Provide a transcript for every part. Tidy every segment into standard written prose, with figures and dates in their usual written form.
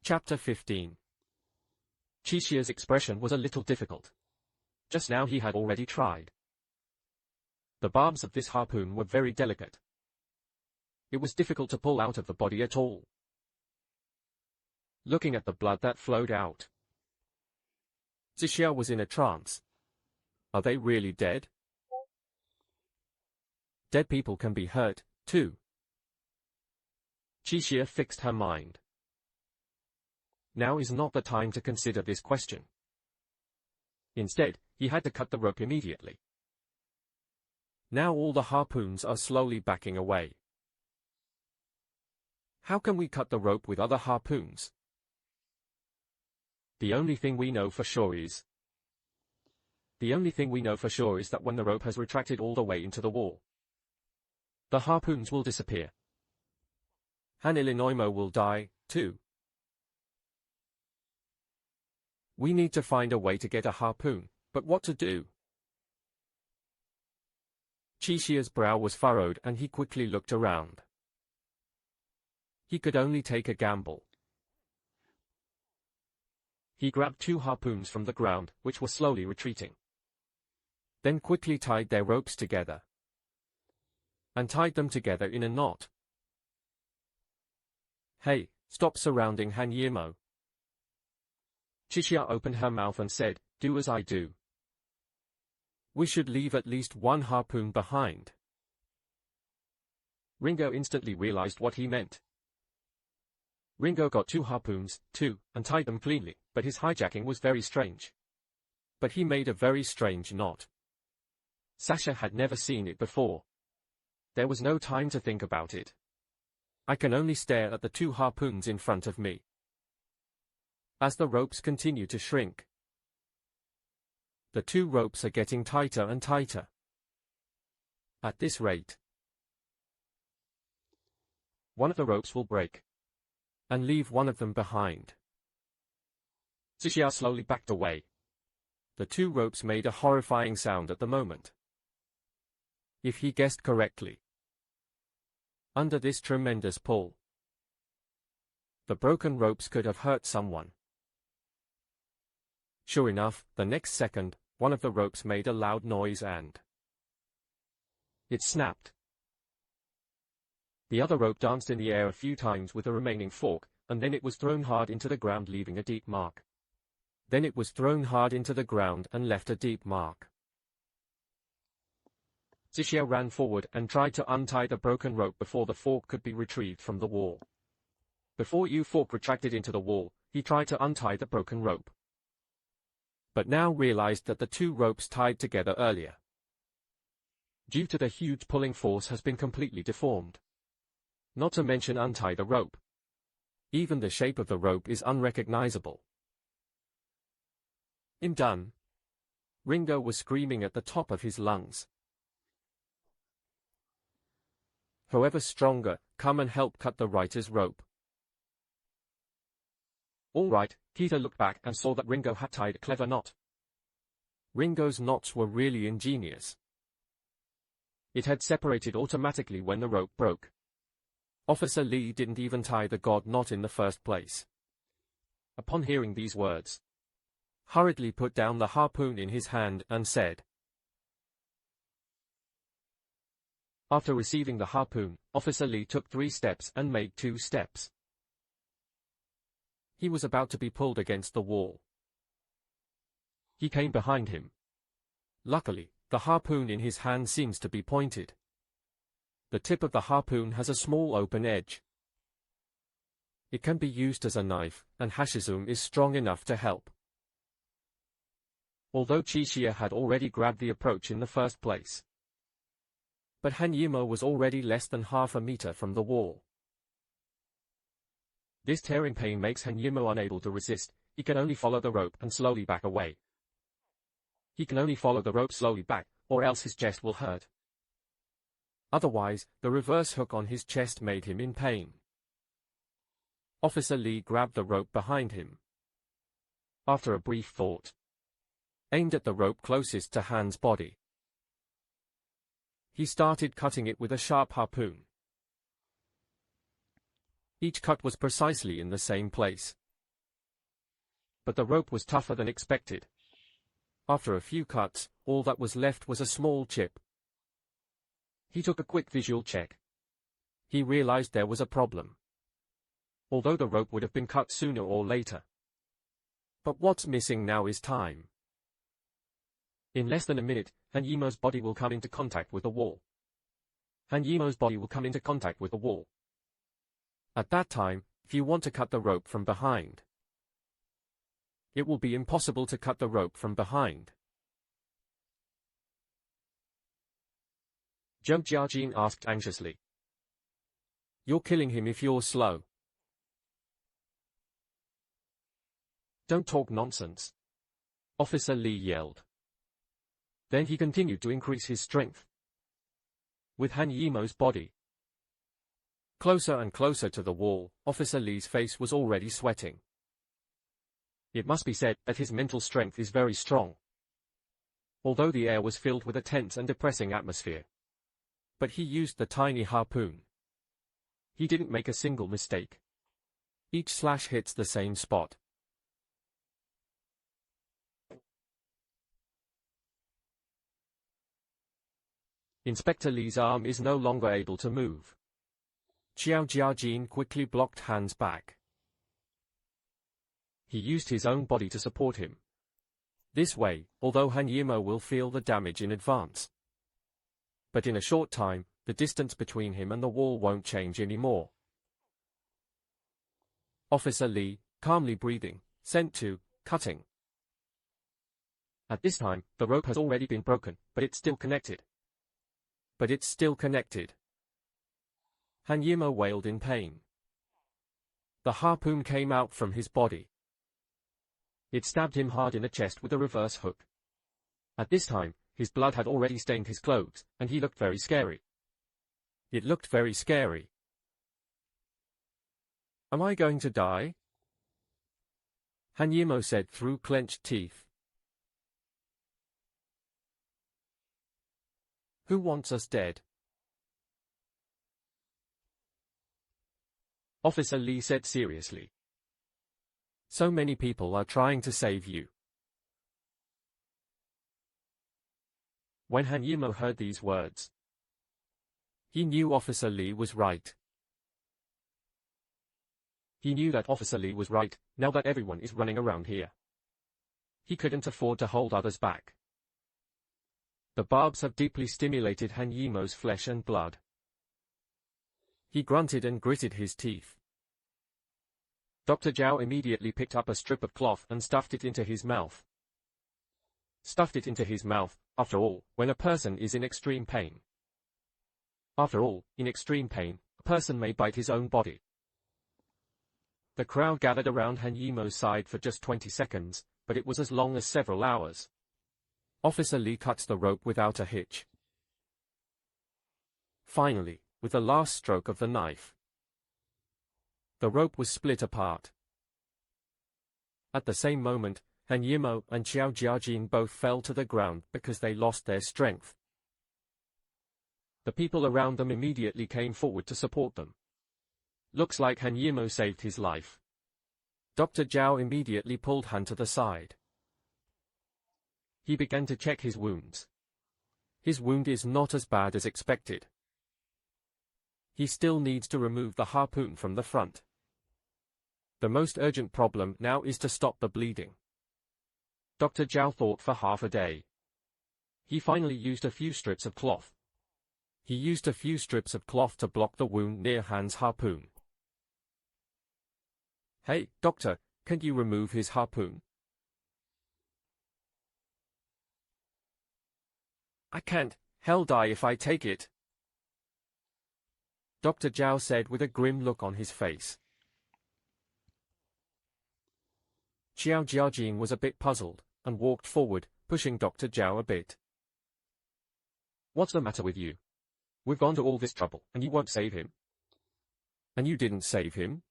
Chapter 15. Chixia's expression was a little difficult. Just now he had already tried. The barbs of this harpoon were very delicate. It was difficult to pull out of the body at all. Looking at the blood that flowed out, Chixia was in a trance. Are they really dead? Dead people can be hurt, too. Chixia fixed her mind. Now is not the time to consider this question. Instead, he had to cut the rope immediately. Now all the harpoons are slowly backing away. How can we cut the rope with other harpoons? The only thing we know for sure is that when the rope has retracted all the way into the wall, the harpoons will disappear. Han Ilinoimo will die, too. We need to find a way to get a harpoon, but what to do? Chixia's brow was furrowed and he quickly looked around. He could only take a gamble. He grabbed 2 harpoons from the ground, which were slowly retreating. Then quickly tied their ropes together. And tied them together in a knot. Hey, stop surrounding Han Yimo. Chixia opened her mouth and said, do as I do. We should leave at least 1 harpoon behind. Ringo instantly realized what he meant. Ringo got 2 harpoons, too, and tied them cleanly, but his hijacking was very strange. But he made a very strange knot. Sasha had never seen it before. There was no time to think about it. I can only stare at the 2 harpoons in front of me. As the ropes continue to shrink, the 2 ropes are getting tighter and tighter. At this rate, one of the ropes will break and leave one of them behind. Chixia slowly backed away. The 2 ropes made a horrifying sound at the moment. If he guessed correctly, under this tremendous pull, the broken ropes could have hurt someone. Sure enough, the next second, one of the ropes made a loud noise and it snapped. The other rope danced in the air a few times with the remaining fork, and then it was thrown hard into the ground, leaving a deep mark. Then it was thrown hard into the ground and left a deep mark. Chixia ran forward and tried to untie the broken rope before the fork could be retrieved from the wall. Before the fork retracted into the wall, he tried to untie the broken rope, but now realized that the 2 ropes tied together earlier, due to the huge pulling force, has been completely deformed. Not to mention untie the rope. Even the shape of the rope is unrecognizable. I'm done. Ringo was screaming at the top of his lungs. Whoever's stronger, come and help cut the writer's rope. All right, Kita looked back and saw that Ringo had tied a clever knot. Ringo's knots were really ingenious. It had separated automatically when the rope broke. Officer Lee didn't even tie the god knot in the first place. Upon hearing these words, hurriedly put down the harpoon in his hand and said. After receiving the harpoon, Officer Lee took 3 steps and made 2 steps. He was about to be pulled against the wall. He came behind him. Luckily, the harpoon in his hand seems to be pointed. The tip of the harpoon has a small open edge. It can be used as a knife, and Hashizumi is strong enough to help. Although Chixia had already grabbed the approach in the first place, but Han Yimo was already less than half a meter from the wall. This tearing pain makes Han Yimo unable to resist. He can only follow the rope and slowly back away. He can only follow the rope slowly back, or else his chest will hurt. Otherwise, the reverse hook on his chest made him in pain. Officer Lee grabbed the rope behind him. After a brief thought, aimed at the rope closest to Han's body. He started cutting it with a sharp harpoon. Each cut was precisely in the same place. But the rope was tougher than expected. After a few cuts, all that was left was a small chip. He took a quick visual check. He realized there was a problem. Although the rope would have been cut sooner or later. But what's missing now is time. In less than a minute, Han Yimou's body will come into contact with the wall. Han Yimou's body will come into contact with the wall. At that time, if you want to cut the rope from behind, it will be impossible to cut the rope from behind. Zhou Jiajin asked anxiously. You're killing him if you're slow. Don't talk nonsense. Officer Li yelled. Then he continued to increase his strength. With Han Yimou's body closer and closer to the wall, Officer Li's face was already sweating. It must be said that his mental strength is very strong. Although the air was filled with a tense and depressing atmosphere. But he used the tiny harpoon. He didn't make a single mistake. Each slash hits the same spot. Inspector Li's arm is no longer able to move. Xiao Jiajin quickly blocked Han's back. He used his own body to support him. This way, although Han Yimou will feel the damage in advance. But in a short time, the distance between him and the wall won't change anymore. Officer Li, calmly breathing, sent to cutting. At this time, the rope has already been broken, but it's still connected. But it's still connected. Han Yimou wailed in pain. The harpoon came out from his body. It stabbed him hard in the chest with a reverse hook. At this time, his blood had already stained his clothes, and he looked very scary. It looked very scary. Am I going to die? Han Yimou said through clenched teeth. Who wants us dead? Officer Li said seriously. So many people are trying to save you. When Han Yimou heard these words, he knew Officer Li was right. He knew that Officer Li was right, now that everyone is running around here. He couldn't afford to hold others back. The barbs have deeply stimulated Han Yimou's flesh and blood. He grunted and gritted his teeth. Dr. Zhao immediately picked up a strip of cloth and stuffed it into his mouth. Stuffed it into his mouth, after all, when a person is in extreme pain. After all, in extreme pain, a person may bite his own body. The crowd gathered around Han Yimou's side for just 20 seconds, but it was as long as several hours. Officer Li cuts the rope without a hitch. Finally, with the last stroke of the knife, the rope was split apart. At the same moment, Han Yimou and Xiao Jiajin both fell to the ground because they lost their strength. The people around them immediately came forward to support them. Looks like Han Yimou saved his life. Dr. Zhao immediately pulled Han to the side. He began to check his wounds. His wound is not as bad as expected. He still needs to remove the harpoon from the front. The most urgent problem now is to stop the bleeding. Dr. Zhao thought for half a day. He finally used a few strips of cloth. He used a few strips of cloth to block the wound near Han's harpoon. Hey, doctor, can you remove his harpoon? I can't, he'll die if I take it. Dr. Zhao said with a grim look on his face. Xiao Jiajin was a bit puzzled, and walked forward, pushing Dr. Zhao a bit. What's the matter with you? We've gone to all this trouble, and you won't save him? And you didn't save him?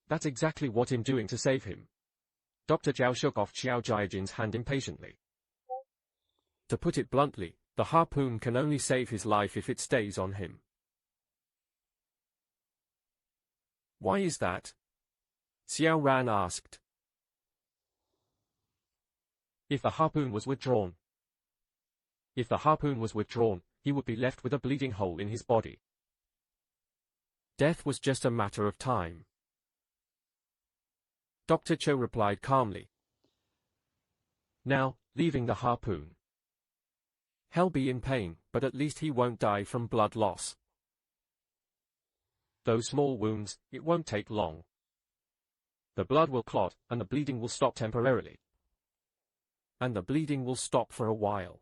That's exactly what I'm doing to save him. Dr. Zhao shook off Xiao Jiajin's hand impatiently. To put it bluntly, the harpoon can only save his life if it stays on him. Why is that? Xiao Ran asked. If the harpoon was withdrawn. If the harpoon was withdrawn, he would be left with a bleeding hole in his body. Death was just a matter of time. Dr. Cho replied calmly. Now, leaving the harpoon. He'll be in pain, but at least he won't die from blood loss. Those small wounds, it won't take long. The blood will clot, and the bleeding will stop temporarily. And the bleeding will stop for a while.